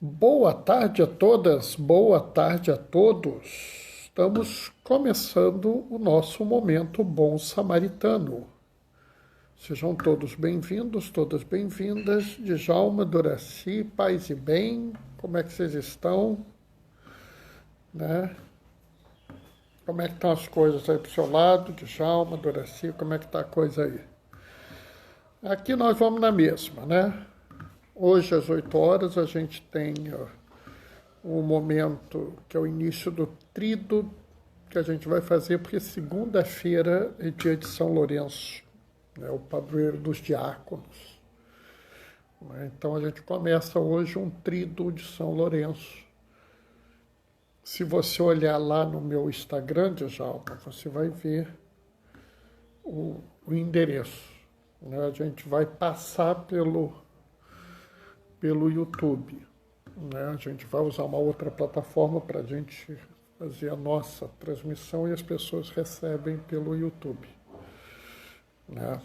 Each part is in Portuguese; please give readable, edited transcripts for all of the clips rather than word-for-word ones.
Boa tarde a todas, boa tarde a todos. Estamos começando o nosso momento Bom Samaritano. Sejam todos bem-vindos, todas bem-vindas. Djalma, Doraci, paz e bem, como é que vocês estão? Né? Como é que estão as coisas aí pro seu lado? Djalma, Doraci, como é que tá a coisa aí? Aqui nós vamos na mesma, né? Hoje às 8 horas a gente tem um momento que é o início do tríduo que a gente vai fazer, porque segunda-feira é dia de São Lourenço, né, o padroeiro dos diáconos. Então a gente começa hoje um tríduo de São Lourenço. Se você olhar lá no meu Instagram, Djalma, você vai ver o endereço. Né? A gente vai passar pelo YouTube. Né? A gente vai usar uma outra plataforma para a gente fazer a nossa transmissão e as pessoas recebem pelo YouTube. Né?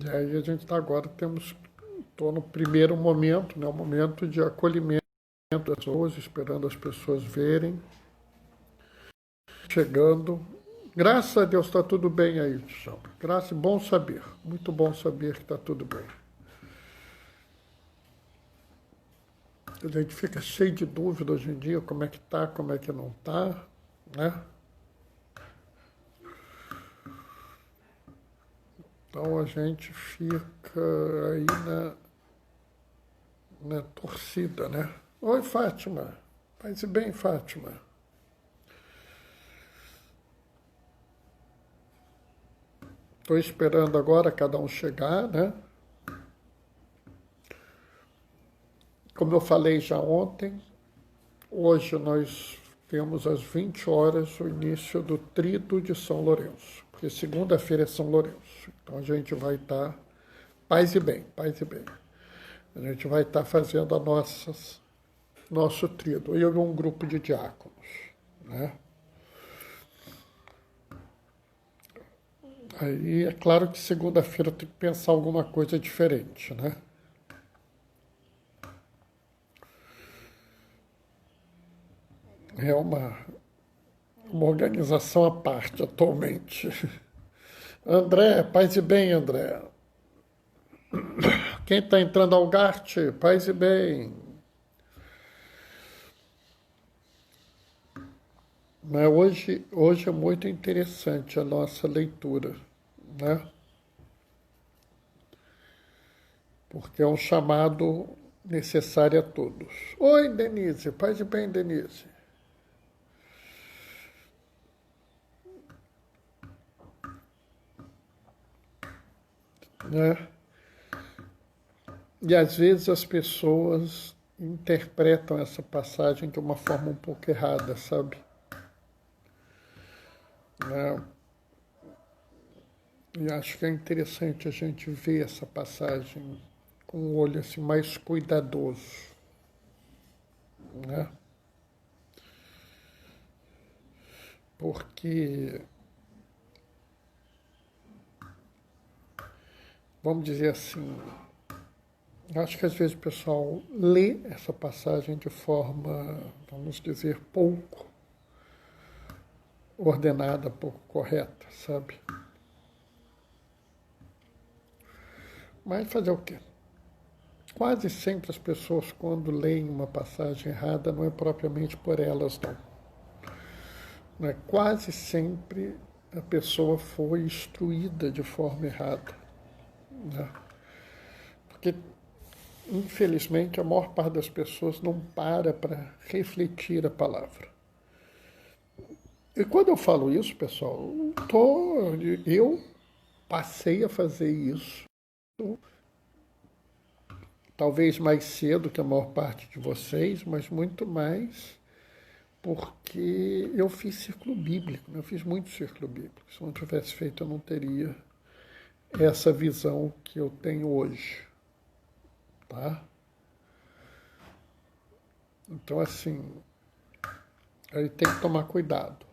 E aí a gente está agora, estou no primeiro momento, né? O momento de acolhimento das pessoas, esperando as pessoas verem, chegando. Graças a Deus está tudo bem aí, Tião. Graças, bom saber, muito bom saber que está tudo bem. A gente fica cheio de dúvida hoje em dia, como é que tá, como é que não tá, né? Então a gente fica aí na torcida, né? Oi, Fátima. Paz e bem, Fátima. Estou esperando agora cada um chegar, né? Como eu falei já ontem, hoje nós temos às 20 horas o início do tríduo de São Lourenço, porque segunda-feira é São Lourenço. Então a gente vai estar, paz e bem, paz e bem. A gente vai estar fazendo nosso tríduo. Eu e um grupo de diáconos, né? Aí é claro que segunda-feira eu tenho que pensar alguma coisa diferente, né? É uma organização à parte atualmente. André, paz e bem, André. Quem está entrando ao GART, paz e bem. Mas hoje é muito interessante a nossa leitura, né? Porque é um chamado necessário a todos. Oi, Denise, paz e bem, Denise. Né? E às vezes as pessoas interpretam essa passagem de uma forma um pouco errada, sabe? Né? E acho que é interessante a gente ver essa passagem com um olho assim, mais cuidadoso. Né? Porque, vamos dizer assim, acho que às vezes o pessoal lê essa passagem de forma, vamos dizer, pouco ordenada, pouco correta, sabe? Mas fazer o quê? Quase sempre as pessoas, quando leem uma passagem errada, não é propriamente por elas, não. Não é? Quase sempre a pessoa foi instruída de forma errada. Né? Porque, infelizmente, a maior parte das pessoas não para refletir a palavra. E quando eu falo isso, pessoal, eu passei a fazer isso, talvez mais cedo que a maior parte de vocês, mas muito mais porque eu fiz círculo bíblico, né? Eu fiz muito círculo bíblico. Se eu não tivesse feito, eu não teria essa visão que eu tenho hoje. Tá? Então, assim, aí tem que tomar cuidado.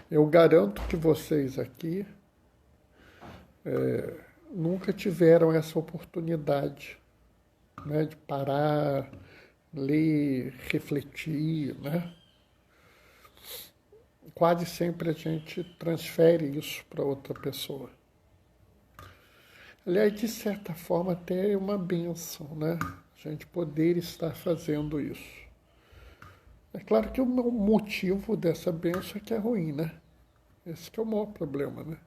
Eu garanto que vocês aqui nunca tiveram essa oportunidade, né, de parar, ler, refletir, né? Quase sempre a gente transfere isso para outra pessoa. Aliás, de certa forma, até é uma bênção, né? A gente poder estar fazendo isso. É claro que o motivo dessa bênção é que é ruim, né? Esse que é o maior problema, né?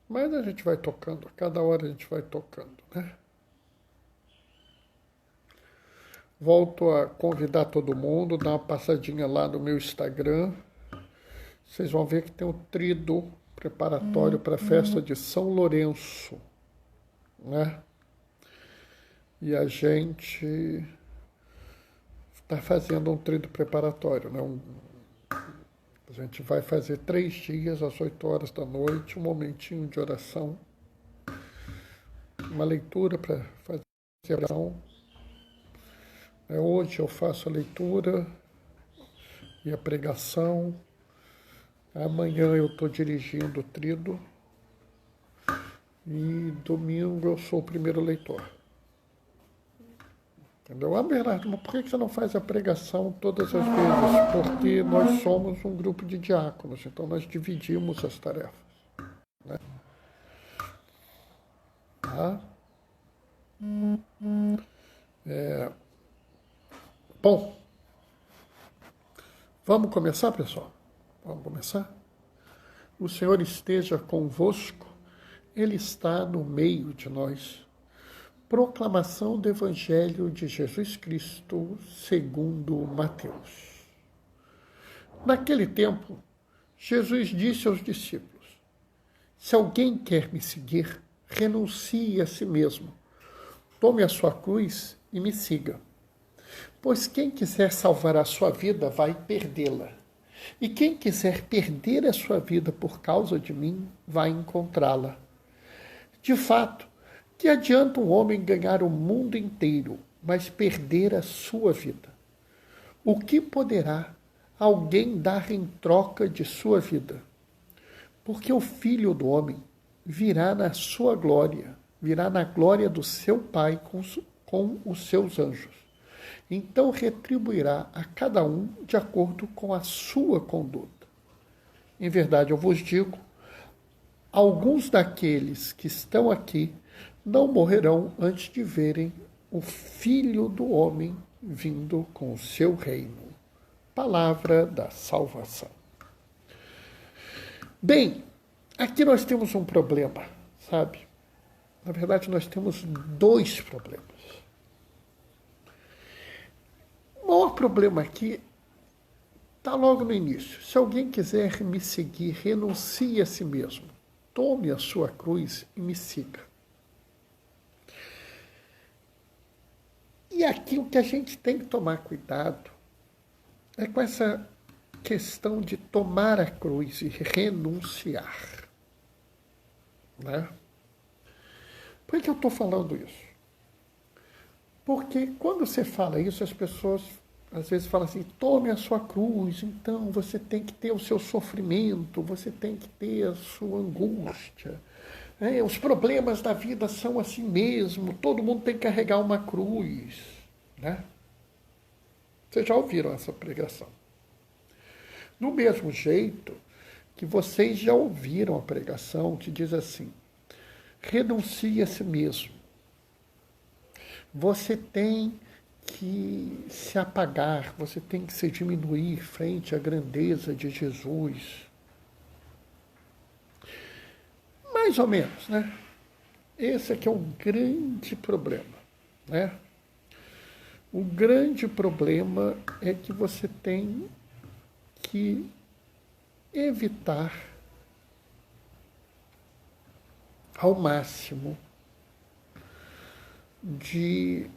Mas a gente vai tocando, a cada hora a gente vai tocando, né? Volto a convidar todo mundo, dar uma passadinha lá no meu Instagram. Vocês vão ver que tem um tríduo preparatório para a festa de São Lourenço, né? E a gente está fazendo um tríduo preparatório, né? A gente vai fazer 3 dias, às 8 horas da noite, um momentinho de oração, uma leitura para fazer a oração. Hoje eu faço a leitura e a pregação. Amanhã eu estou dirigindo o tríduo. E domingo eu sou o primeiro leitor. Entendeu? Ah, Bernardo, mas por que você não faz a pregação todas as vezes? Porque nós somos um grupo de diáconos, então nós dividimos as tarefas. Né? Tá? Bom, vamos começar, pessoal? Vamos começar? O Senhor esteja convosco, Ele está no meio de nós. Proclamação do Evangelho de Jesus Cristo segundo Mateus. Naquele tempo, Jesus disse aos discípulos: se alguém quer me seguir, renuncie a si mesmo. Tome a sua cruz e me siga. Pois quem quiser salvar a sua vida vai perdê-la. E quem quiser perder a sua vida por causa de mim vai encontrá-la. De fato, que adianta um homem ganhar o mundo inteiro, mas perder a sua vida? O que poderá alguém dar em troca de sua vida? Porque o Filho do Homem virá na sua glória, virá na glória do seu Pai com os seus anjos. Então retribuirá a cada um de acordo com a sua conduta. Em verdade, eu vos digo, alguns daqueles que estão aqui não morrerão antes de verem o Filho do Homem vindo com o seu reino. Palavra da salvação. Bem, aqui nós temos um problema, sabe? Na verdade, nós temos 2 problemas. O maior problema aqui está logo no início. Se alguém quiser me seguir, renuncie a si mesmo. Tome a sua cruz e me siga. E aqui o que a gente tem que tomar cuidado é com essa questão de tomar a cruz e renunciar. Né? Por que eu estou falando isso? Porque quando você fala isso, as pessoas às vezes falam assim, tome a sua cruz, então você tem que ter o seu sofrimento, você tem que ter a sua angústia. Os problemas da vida são assim mesmo, todo mundo tem que carregar uma cruz. Né? Vocês já ouviram essa pregação. Do mesmo jeito que vocês já ouviram a pregação que diz assim, renuncie a si mesmo. Você tem que se apagar, você tem que se diminuir frente à grandeza de Jesus. Mais ou menos, né? Esse aqui é o grande problema, né? O grande problema é que você tem que evitar ao máximo de,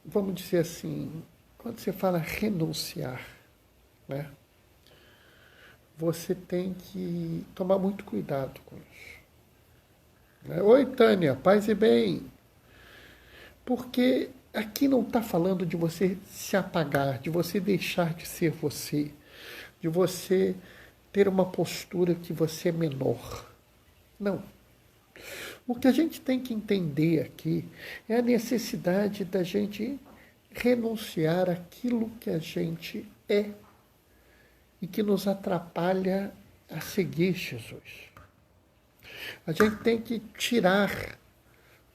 vamos dizer assim, quando você fala renunciar, né? Você tem que tomar muito cuidado com isso. Né? Oi, Tânia, paz e bem. Porque aqui não está falando de você se apagar, de você deixar de ser você, de você ter uma postura que você é menor. Não. O que a gente tem que entender aqui é a necessidade da gente renunciar àquilo que a gente é e que nos atrapalha a seguir Jesus. A gente tem que tirar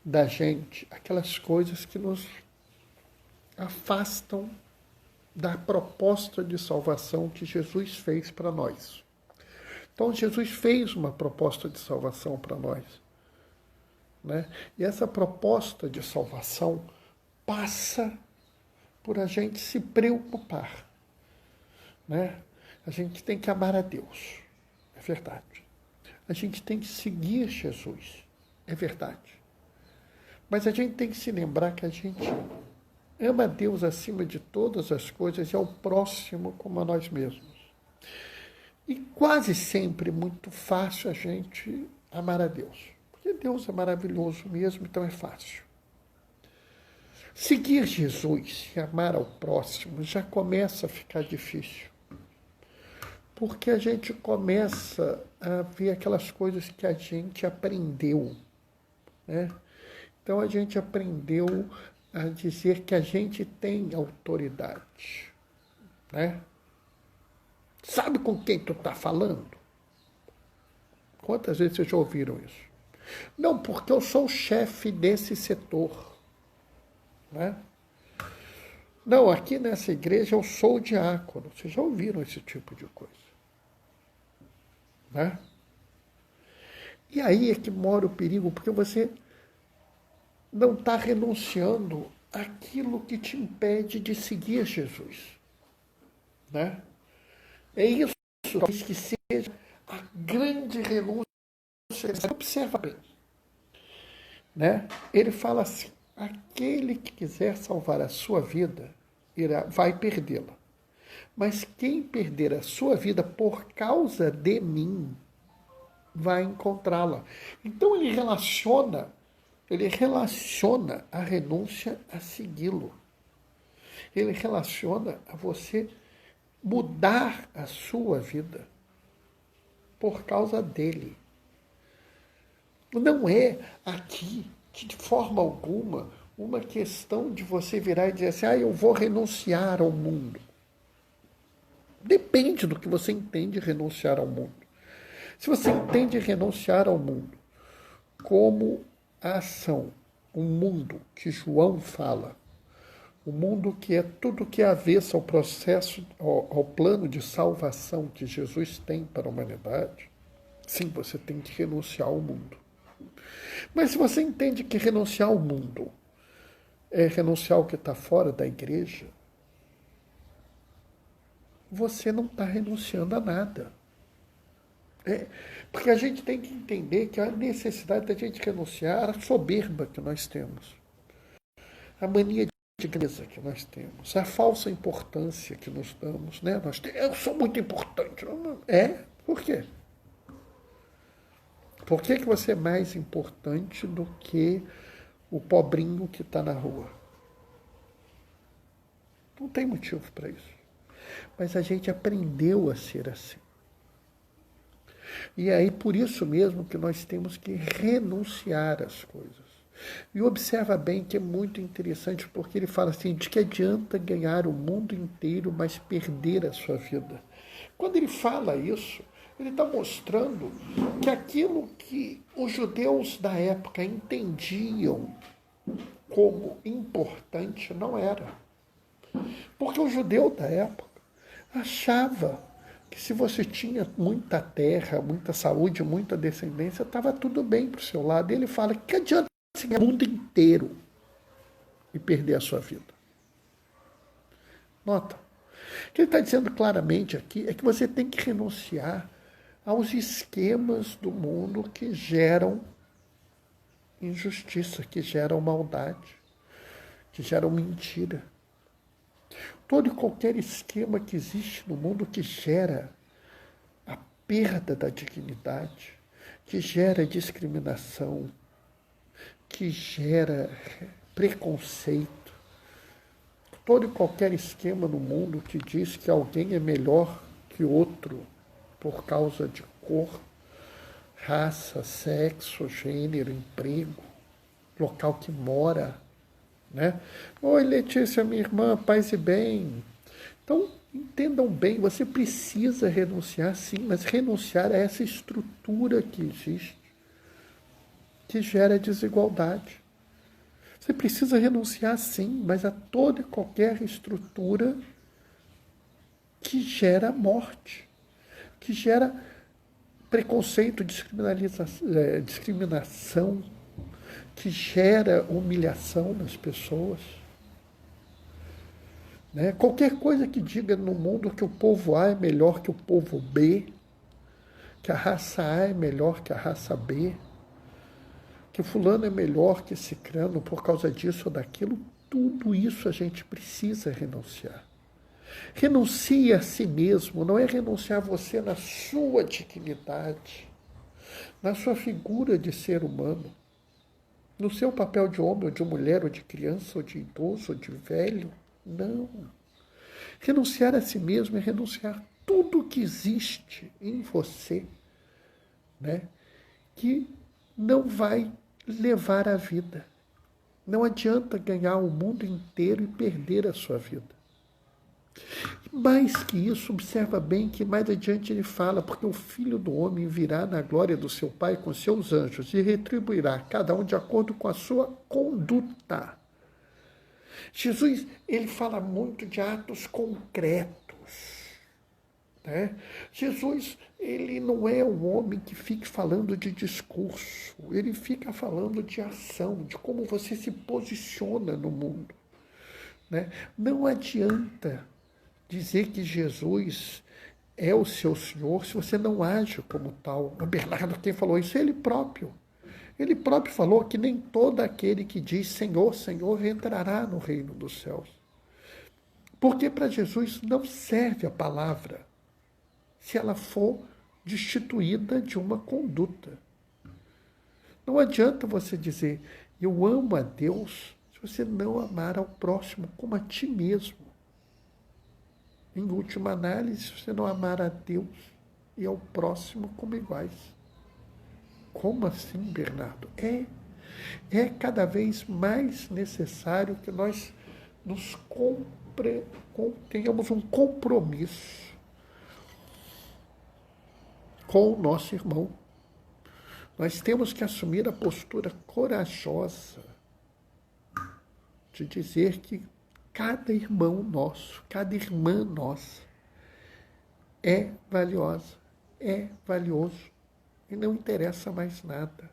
da gente aquelas coisas que nos afastam da proposta de salvação que Jesus fez para nós. Então, Jesus fez uma proposta de salvação para nós, né? E essa proposta de salvação passa por a gente se preocupar, né? A gente tem que amar a Deus, é verdade. A gente tem que seguir Jesus, é verdade. Mas a gente tem que se lembrar que a gente ama a Deus acima de todas as coisas e ao próximo como a nós mesmos. E quase sempre muito fácil a gente amar a Deus. Porque Deus é maravilhoso mesmo, então é fácil. Seguir Jesus e amar ao próximo já começa a ficar difícil. Porque a gente começa a ver aquelas coisas que a gente aprendeu, né? Então a gente aprendeu a dizer que a gente tem autoridade, né? Sabe com quem tu está falando? Quantas vezes vocês já ouviram isso? Não, porque eu sou o chefe desse setor, né? Não, aqui nessa igreja eu sou o diácono. Vocês já ouviram esse tipo de coisa, né? E aí é que mora o perigo, porque você não está renunciando àquilo que te impede de seguir Jesus, né? É isso, talvez, que seja a grande renúncia. Observa bem, né? Ele fala assim: aquele que quiser salvar a sua vida vai perdê-la. Mas quem perder a sua vida por causa de mim vai encontrá-la. Então ele relaciona a renúncia a segui-lo. Ele relaciona a você mudar a sua vida por causa dele. Não é aqui, de forma alguma, uma questão de você virar e dizer assim: eu vou renunciar ao mundo. Depende do que você entende renunciar ao mundo. Se você entende renunciar ao mundo como a ação, o mundo que João fala, o mundo que é tudo que é avesso ao processo, ao plano de salvação que Jesus tem para a humanidade, sim, você tem que renunciar ao mundo. Mas se você entende que renunciar ao mundo é renunciar ao que está fora da igreja, você não está renunciando a nada. Porque a gente tem que entender que a necessidade da gente renunciar à soberba que nós temos, a mania de grandeza que nós temos, a falsa importância que nos damos, né? Eu sou muito importante. Por quê? Por que você é mais importante do que o pobrinho que está na rua? Não tem motivo para isso. Mas a gente aprendeu a ser assim. E aí, por isso mesmo que nós temos que renunciar às coisas. E observa bem que é muito interessante, porque ele fala assim: de que adianta ganhar o mundo inteiro, mas perder a sua vida? Quando ele fala isso, ele está mostrando que aquilo que os judeus da época entendiam como importante não era. Porque o judeu da época achava que se você tinha muita terra, muita saúde, muita descendência, estava tudo bem para o seu lado. E ele fala: que adianta você ganhar o mundo inteiro e perder a sua vida? Nota. O que ele está dizendo claramente aqui é que você tem que renunciar aos esquemas do mundo que geram injustiça, que geram maldade, que geram mentira. Todo e qualquer esquema que existe no mundo que gera a perda da dignidade, que gera discriminação, que gera preconceito. Todo e qualquer esquema no mundo que diz que alguém é melhor que outro por causa de cor, raça, sexo, gênero, emprego, local que mora, né? Oi, Letícia, minha irmã, paz e bem. Então, entendam bem, você precisa renunciar, sim, mas renunciar a essa estrutura que existe, que gera desigualdade. Você precisa renunciar, sim, mas a toda e qualquer estrutura que gera morte, que gera preconceito, discriminação, que gera humilhação nas pessoas. Né? Qualquer coisa que diga no mundo que o povo A é melhor que o povo B, que a raça A é melhor que a raça B, que fulano é melhor que cicrano por causa disso ou daquilo, tudo isso a gente precisa renunciar. Renuncie a si mesmo, não é renunciar a você na sua dignidade, na sua figura de ser humano, no seu papel de homem ou de mulher, ou de criança, ou de idoso, ou de velho. Não. Renunciar a si mesmo é renunciar a tudo que existe em você, né, que não vai levar a vida. Não adianta ganhar o mundo inteiro e perder a sua vida. Mais que isso, observa bem que mais adiante ele fala, porque o Filho do Homem virá na glória do seu Pai com seus anjos e retribuirá cada um de acordo com a sua conduta. Jesus, ele fala muito de atos concretos. Né? Jesus, ele não é um homem que fique falando de discurso, ele fica falando de ação, de como você se posiciona no mundo. Né? Não adianta dizer que Jesus é o seu Senhor se você não age como tal. O Bernardo, quem falou isso, é ele próprio. Ele próprio falou que nem todo aquele que diz Senhor, Senhor entrará no reino dos céus. Porque para Jesus não serve a palavra se ela for destituída de uma conduta. Não adianta você dizer eu amo a Deus se você não amar ao próximo como a ti mesmo. Em última análise, você não amar a Deus e ao próximo como iguais. Como assim, Bernardo? É cada vez mais necessário que nós tenhamos um compromisso com o nosso irmão. Nós temos que assumir a postura corajosa de dizer que cada irmão nosso, cada irmã nossa é valiosa, é valioso e não interessa mais nada.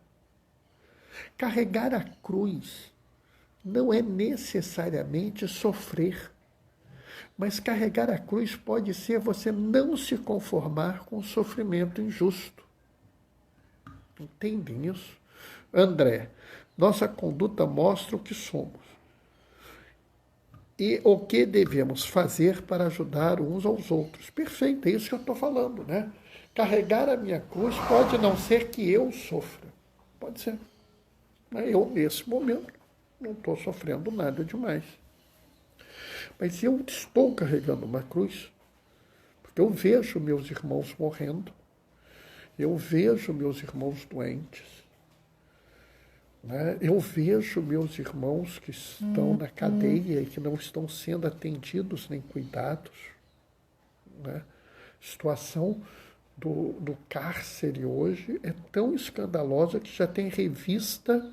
Carregar a cruz não é necessariamente sofrer, mas carregar a cruz pode ser você não se conformar com o sofrimento injusto. Entendem isso? André, nossa conduta mostra o que somos e o que devemos fazer para ajudar uns aos outros. Perfeito, é isso que eu estou falando, né? Carregar a minha cruz pode não ser que eu sofra. Pode ser. Mas eu, nesse momento, não estou sofrendo nada demais. Mas eu estou carregando uma cruz, porque eu vejo meus irmãos morrendo, eu vejo meus irmãos doentes, né? Eu vejo meus irmãos que estão na cadeia e que não estão sendo atendidos nem cuidados. Né? A situação do cárcere hoje é tão escandalosa que já tem revista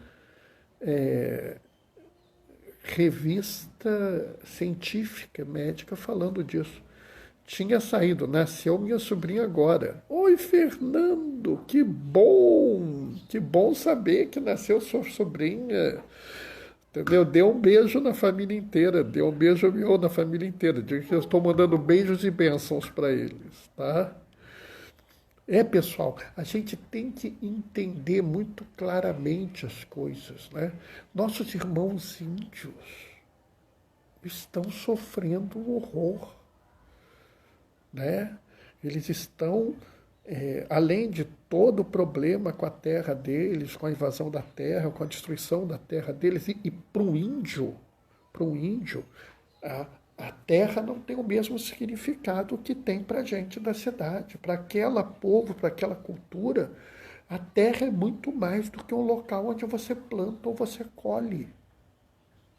científica, médica, falando disso. Tinha saído, nasceu minha sobrinha agora. Oi, Fernando, que bom saber que nasceu sua sobrinha. Entendeu? Deu um beijo na família inteira, deu um beijo meu na família inteira. Digo que eu estou mandando beijos e bênçãos para eles, tá? Pessoal, a gente tem que entender muito claramente as coisas, né? Nossos irmãos índios estão sofrendo um horror, né? Eles estão, além de todo o problema com a terra deles, com a invasão da terra, com a destruição da terra deles, e para um índio, a terra não tem o mesmo significado que tem para a gente da cidade. Para aquele povo, para aquela cultura, A terra é muito mais do que um local onde você planta ou você colhe.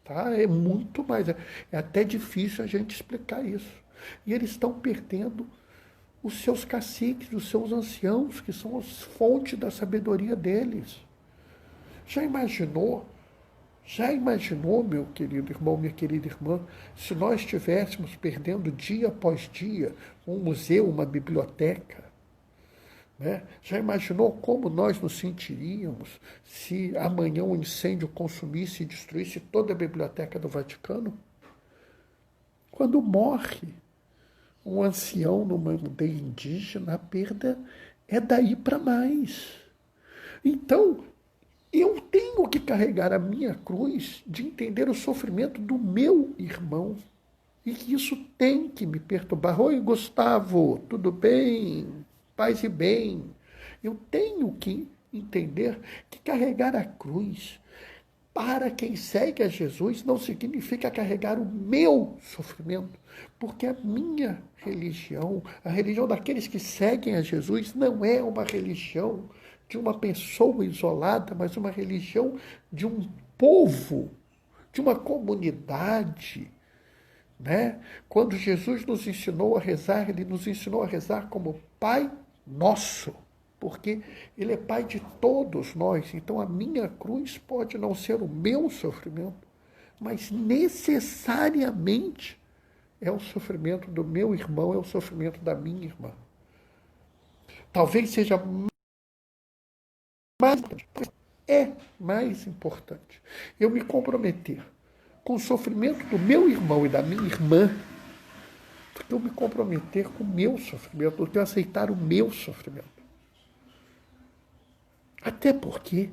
Tá? É muito mais. É até difícil a gente explicar isso. E eles estão perdendo os seus caciques, os seus anciãos, que são as fontes da sabedoria deles. Já imaginou? Já imaginou, meu querido irmão, minha querida irmã, se nós estivéssemos perdendo dia após dia um museu, uma biblioteca? Né? Já imaginou como nós nos sentiríamos se amanhã um incêndio consumisse e destruísse toda a biblioteca do Vaticano? Quando morre um ancião numa aldeia indígena, a perda é daí para mais. Então, eu tenho que carregar a minha cruz de entender o sofrimento do meu irmão. E que isso tem que me perturbar. Oi, Gustavo, tudo bem? Paz e bem. Eu tenho que entender que carregar a cruz para quem segue a Jesus não significa carregar o meu sofrimento, porque a minha religião, a religião daqueles que seguem a Jesus, não é uma religião de uma pessoa isolada, mas uma religião de um povo, de uma comunidade. Né? Quando Jesus nos ensinou a rezar, ele nos ensinou a rezar como Pai Nosso, porque ele é Pai de todos nós. Então a minha cruz pode não ser o meu sofrimento, mas necessariamente é o sofrimento do meu irmão, é o sofrimento da minha irmã. Talvez seja mais importante, é mais importante eu me comprometer com o sofrimento do meu irmão e da minha irmã do que eu me comprometer com o meu sofrimento, do que eu aceitar o meu sofrimento. Até porque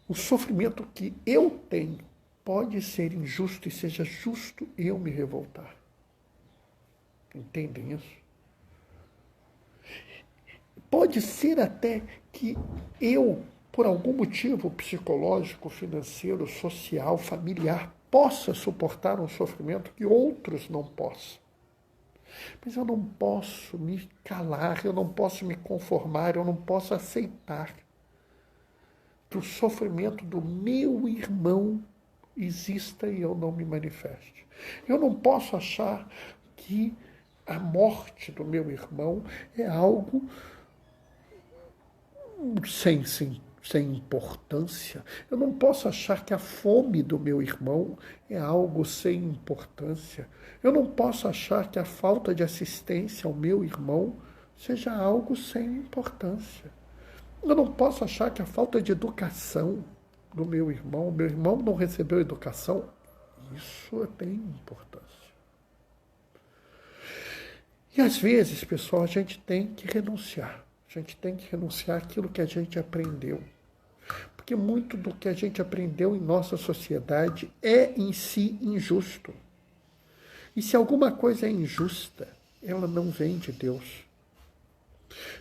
o sofrimento que eu tenho pode ser injusto e seja justo eu me revoltar. Entendem isso? Pode ser até que eu, por algum motivo psicológico, financeiro, social, familiar, possa suportar um sofrimento que outros não possam. Mas eu não posso me calar, eu não posso me conformar, eu não posso aceitar que o sofrimento do meu irmão exista e eu não me manifeste. Eu não posso achar que a morte do meu irmão é algo sem importância. Eu não posso achar que a fome do meu irmão é algo sem importância. Eu não posso achar que a falta de assistência ao meu irmão seja algo sem importância. Eu não posso achar que a falta de educação do meu irmão não recebeu educação, isso tem importância. E às vezes, pessoal, a gente tem que renunciar. A gente tem que renunciar àquilo que a gente aprendeu. Porque muito do que a gente aprendeu em nossa sociedade é em si injusto. E se alguma coisa é injusta, ela não vem de Deus.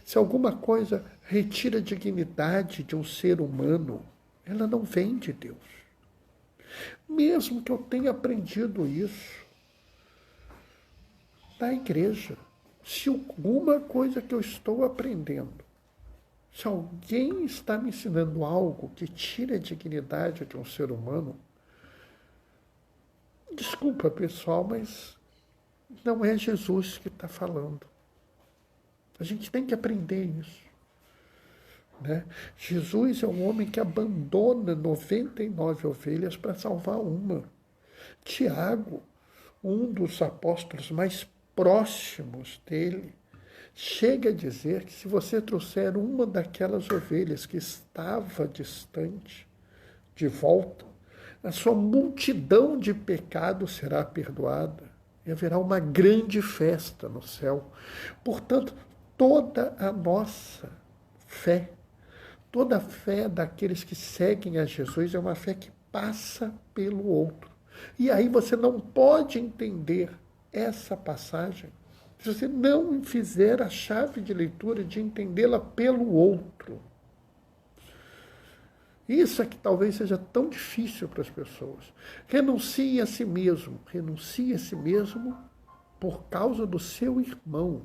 Se alguma coisa retira a dignidade de um ser humano, ela não vem de Deus. Mesmo que eu tenha aprendido isso na igreja, se alguma coisa que eu estou aprendendo, se alguém está me ensinando algo que tira a dignidade de um ser humano, desculpa, pessoal, mas não é Jesus que está falando. A gente tem que aprender isso. Né? Jesus é um homem que abandona 99 ovelhas para salvar uma. Tiago, um dos apóstolos mais próximos dele, chega a dizer que se você trouxer uma daquelas ovelhas que estava distante, de volta, a sua multidão de pecados será perdoada e haverá uma grande festa no céu. Portanto, toda a nossa fé, toda a fé daqueles que seguem a Jesus é uma fé que passa pelo outro. E aí você não pode entender essa passagem se você não fizer a chave de leitura de entendê-la pelo outro. Isso é que talvez seja tão difícil para as pessoas. Renuncie a si mesmo por causa do seu irmão.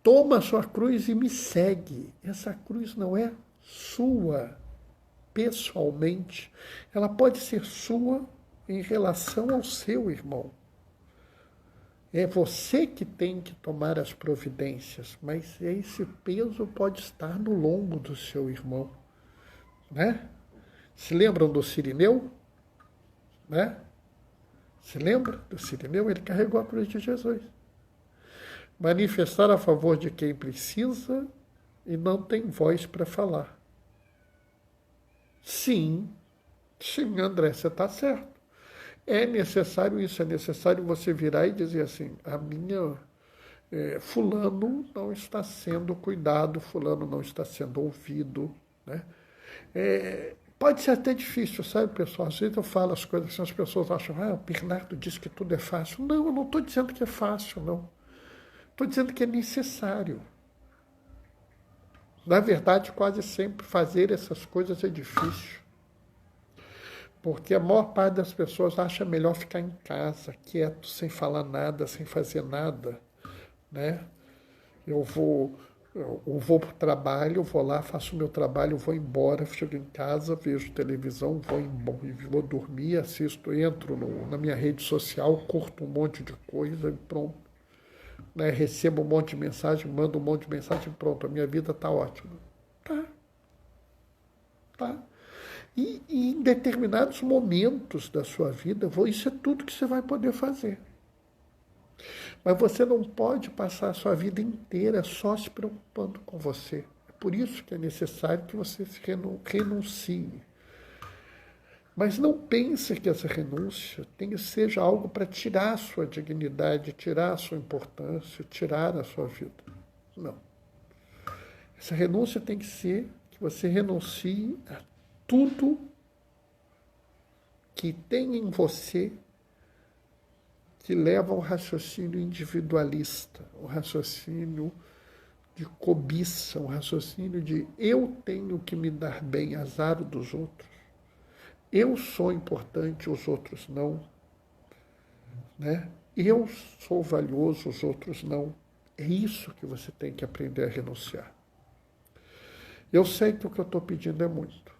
toma a sua cruz e me segue. Essa cruz não é sua pessoalmente, ela pode ser sua em relação ao seu irmão. É você que tem que tomar as providências, mas esse peso pode estar no lombo do seu irmão, né? Se lembram do Cirineu? Né? Se lembra do Cirineu? Ele carregou a cruz de Jesus. Manifestar a favor de quem precisa e não tem voz para falar. Sim, sim, André, você está certo. É necessário isso, é necessário você virar e dizer assim, fulano não está sendo cuidado, fulano não está sendo ouvido, né? Pode ser até difícil, sabe, pessoal? Às vezes eu falo as coisas assim, as pessoas acham, o Bernardo diz que tudo é fácil. Não, eu não estou dizendo que é fácil, não. Estou dizendo que é necessário. Na verdade, quase sempre fazer essas coisas é difícil. Porque a maior parte das pessoas acha melhor ficar em casa, quieto, sem falar nada, sem fazer nada, né? Eu vou para o trabalho, vou lá, faço o meu trabalho, vou embora, chego em casa, vejo televisão, vou dormir, assisto, entro na minha rede social, curto um monte de coisa e pronto. Né? Recebo um monte de mensagem, mando um monte de mensagem, pronto, a minha vida está ótima. Tá. E em determinados momentos da sua vida, isso é tudo que você vai poder fazer. Mas você não pode passar a sua vida inteira só se preocupando com você. É por isso que é necessário que você se renuncie. Mas não pense que essa renúncia seja algo para tirar a sua dignidade, tirar a sua importância, tirar a sua vida. Não. Essa renúncia tem que ser que você renuncie a tudo que tem em você que leva ao raciocínio individualista, o raciocínio de cobiça, o raciocínio de eu tenho que me dar bem, azar dos outros. Eu sou importante, os outros não. Né? Eu sou valioso, os outros não. É isso que você tem que aprender a renunciar. Eu sei que o que eu estou pedindo é muito,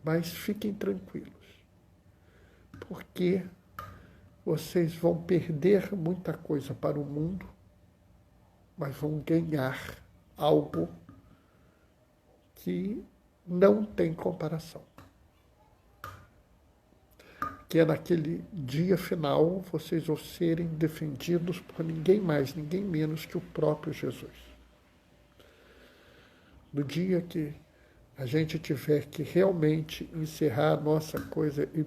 mas fiquem tranquilos, porque vocês vão perder muita coisa para o mundo, mas vão ganhar algo que não tem comparação. Que é naquele dia final vocês vão serem defendidos por ninguém mais, ninguém menos que o próprio Jesus. No dia que a gente tiver que realmente encerrar a nossa coisa e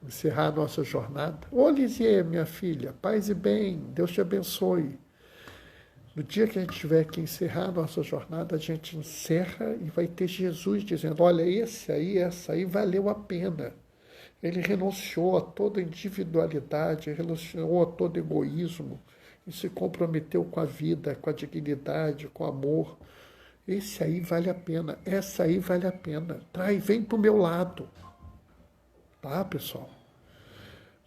encerrar a nossa jornada. Ô, Lisier, minha filha, paz e bem, Deus te abençoe. No dia que a gente tiver que encerrar a nossa jornada, a gente encerra e vai ter Jesus dizendo, olha, essa aí valeu a pena. Ele renunciou a toda individualidade, renunciou a todo egoísmo e se comprometeu com a vida, com a dignidade, com o amor. Esse aí vale a pena, essa aí vale a pena. Vem para o meu lado. Tá, pessoal?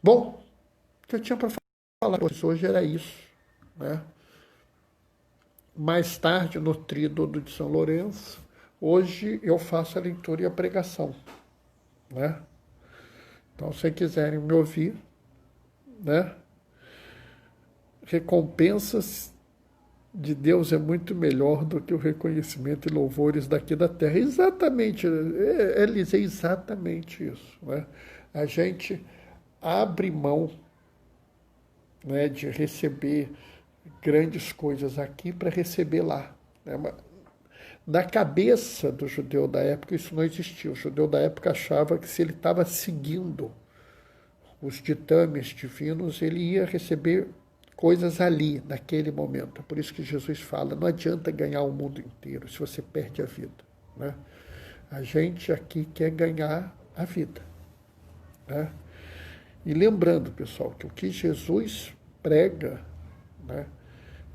Bom, o que eu tinha para falar hoje era isso, né? Mais tarde, no Tríodo de São Lourenço, hoje eu faço a leitura e a pregação, né? Então, se quiserem me ouvir, né? Recompensas de Deus é muito melhor do que o reconhecimento e louvores daqui da terra. Exatamente, Elis, é exatamente isso, né? A gente abre mão, né, de receber grandes coisas aqui para receber lá. Né? Na cabeça do judeu da época isso não existia. O judeu da época achava que se ele estava seguindo os ditames divinos, ele ia receber coisas ali, naquele momento. É por isso que Jesus fala, não adianta ganhar o mundo inteiro se você perde a vida. Né? A gente aqui quer ganhar a vida. Né? E lembrando, pessoal, que o que Jesus prega, né,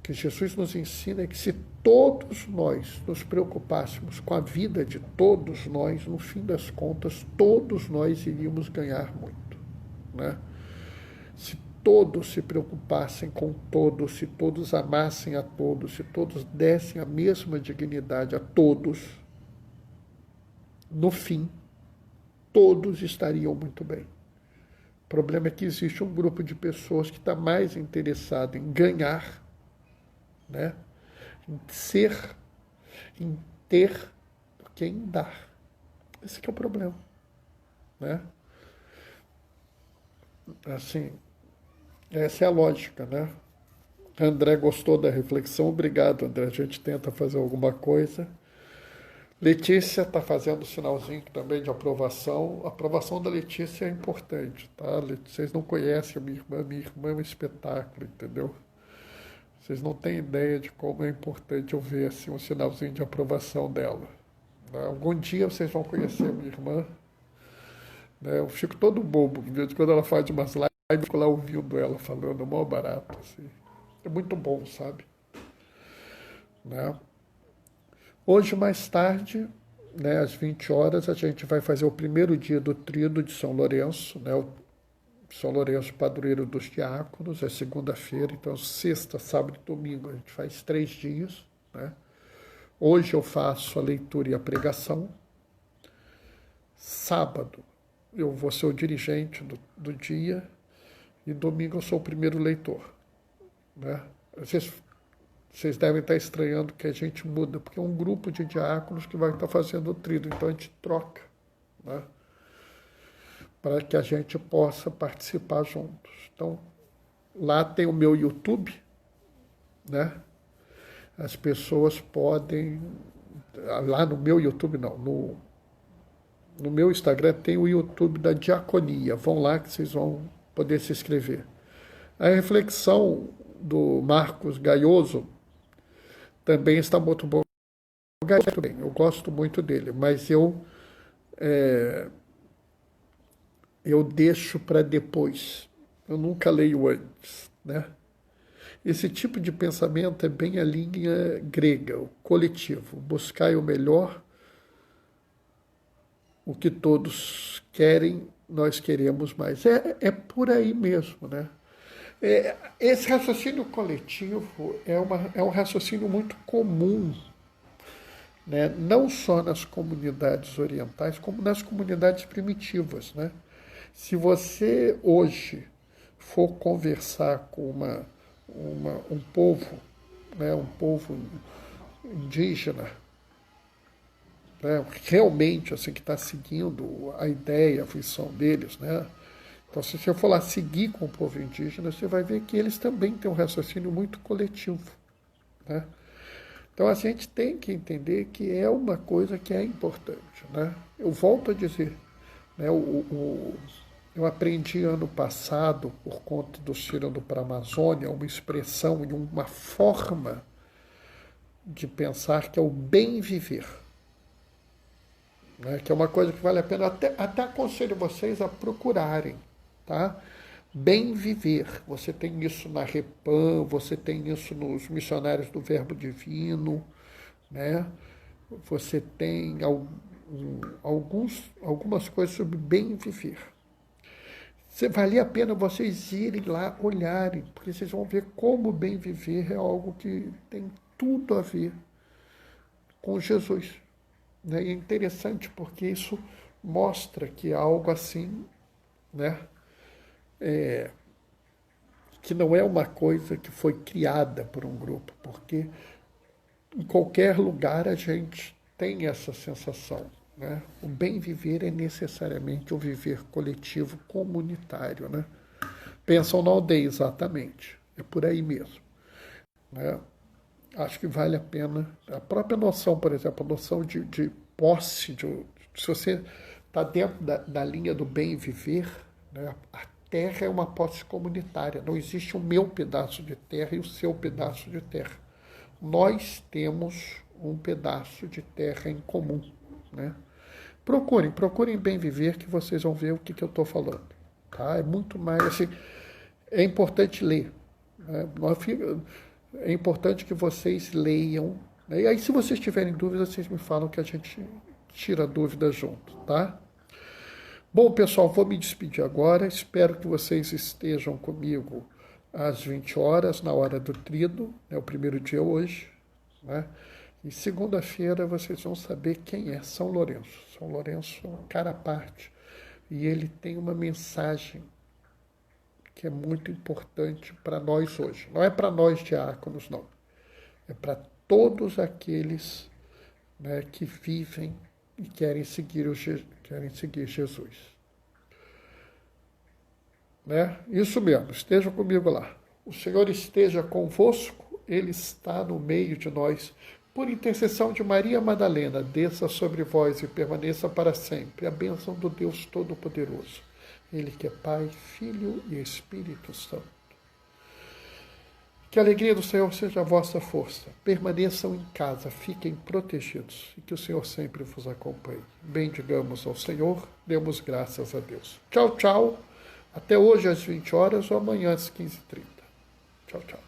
que Jesus nos ensina é que se todos nós nos preocupássemos com a vida de todos nós, no fim das contas, todos nós iríamos ganhar muito. Né? Se todos se preocupassem com todos, se todos amassem a todos, se todos dessem a mesma dignidade a todos, no fim, todos estariam muito bem. O problema é que existe um grupo de pessoas que está mais interessado em ganhar, né? Em ser, em ter, do que em dar. Esse que é o problema, né? Assim, essa é a lógica, né? André gostou da reflexão, obrigado, André. A gente tenta fazer alguma coisa. Letícia está fazendo sinalzinho também de aprovação. A aprovação da Letícia é importante, tá? Vocês não conhecem a minha irmã é um espetáculo, entendeu? Vocês não têm ideia de como é importante eu ver assim, um sinalzinho de aprovação dela. Né? Algum dia vocês vão conhecer a minha irmã. Né? Eu fico todo bobo, de vez em quando ela faz umas lives, eu fico lá ouvindo ela falando, é mó barato. Assim. É muito bom, sabe? Né? Hoje, mais tarde, né, às 20 horas, a gente vai fazer o primeiro dia do Tríduo de São Lourenço, né, o São Lourenço, padroeiro dos diáconos, é segunda-feira, então sexta, sábado e domingo, a gente faz 3 dias. Né? Hoje eu faço a leitura e a pregação. Sábado eu vou ser o dirigente do dia e domingo eu sou o primeiro leitor. Né? Vocês devem estar estranhando que a gente muda, porque é um grupo de diáconos que vai estar fazendo o tríduo, então a gente troca, né? Para que a gente possa participar juntos. Então, lá tem o meu YouTube, né? As pessoas podem... Lá no meu YouTube, não, no meu Instagram tem o YouTube da Diaconia. Vão lá que vocês vão poder se inscrever. A reflexão do Marcos Gaioso também está muito bom. Eu gosto muito dele, mas eu deixo para depois. Eu nunca leio antes, né? Esse tipo de pensamento é bem a linha grega, o coletivo. Buscai o melhor, o que todos querem, nós queremos mais. É por aí mesmo, né? Esse raciocínio coletivo é um raciocínio muito comum, né? Não só nas comunidades orientais, como nas comunidades primitivas. Né? Se você hoje for conversar com um povo, né? Um povo indígena, né? Realmente assim, que está seguindo a ideia, a função deles, né? Então, se você for lá seguir com o povo indígena, você vai ver que eles também têm um raciocínio muito coletivo. Né? Então, a gente tem que entender que é uma coisa que é importante. Né? Eu volto a dizer, né, eu aprendi ano passado, por conta do Cirando para a Amazônia, uma expressão e uma forma de pensar que é o bem viver. Né? Que é uma coisa que vale a pena, até aconselho vocês a procurarem. Tá? Bem viver, você tem isso na Repam, você tem isso nos Missionários do Verbo Divino, né? Você tem algumas coisas sobre bem viver. Vale a pena vocês irem lá olharem, porque vocês vão ver como bem viver é algo que tem tudo a ver com Jesus. Né? E é interessante porque isso mostra que é algo assim, né? Que não é uma coisa que foi criada por um grupo, porque em qualquer lugar a gente tem essa sensação. Né? O bem viver é necessariamente o viver coletivo, comunitário. Né? Pensam na aldeia, exatamente. É por aí mesmo. Né? Acho que vale a pena. A própria noção, por exemplo, a noção de posse, se você está dentro da linha do bem viver, né? A terra é uma posse comunitária, não existe o meu pedaço de terra e o seu pedaço de terra. Nós temos um pedaço de terra em comum. Né? Procurem bem viver que vocês vão ver o que eu estou falando. Tá? É muito mais assim, é importante ler. Né? É importante que vocês leiam. Né? E aí, se vocês tiverem dúvidas, vocês me falam que a gente tira dúvidas junto. Tá? Bom, pessoal, vou me despedir agora. Espero que vocês estejam comigo às 20 horas, na hora do Tríduo, o primeiro dia hoje, né? E segunda-feira vocês vão saber quem é São Lourenço. São Lourenço é um cara à parte. E ele tem uma mensagem que é muito importante para nós hoje. Não é para nós diáconos, não. É para todos aqueles, né, que vivem e querem seguir Jesus. Né? Isso mesmo, esteja comigo lá. O Senhor esteja convosco, Ele está no meio de nós. Por intercessão de Maria Madalena, desça sobre vós e permaneça para sempre a bênção do Deus Todo-Poderoso. Ele que é Pai, Filho e Espírito Santo. Que a alegria do Senhor seja a vossa força. Permaneçam em casa, fiquem protegidos e que o Senhor sempre vos acompanhe. Bendigamos ao Senhor, demos graças a Deus. Tchau, tchau. Até hoje às 20 horas ou amanhã às 15h30. Tchau, tchau.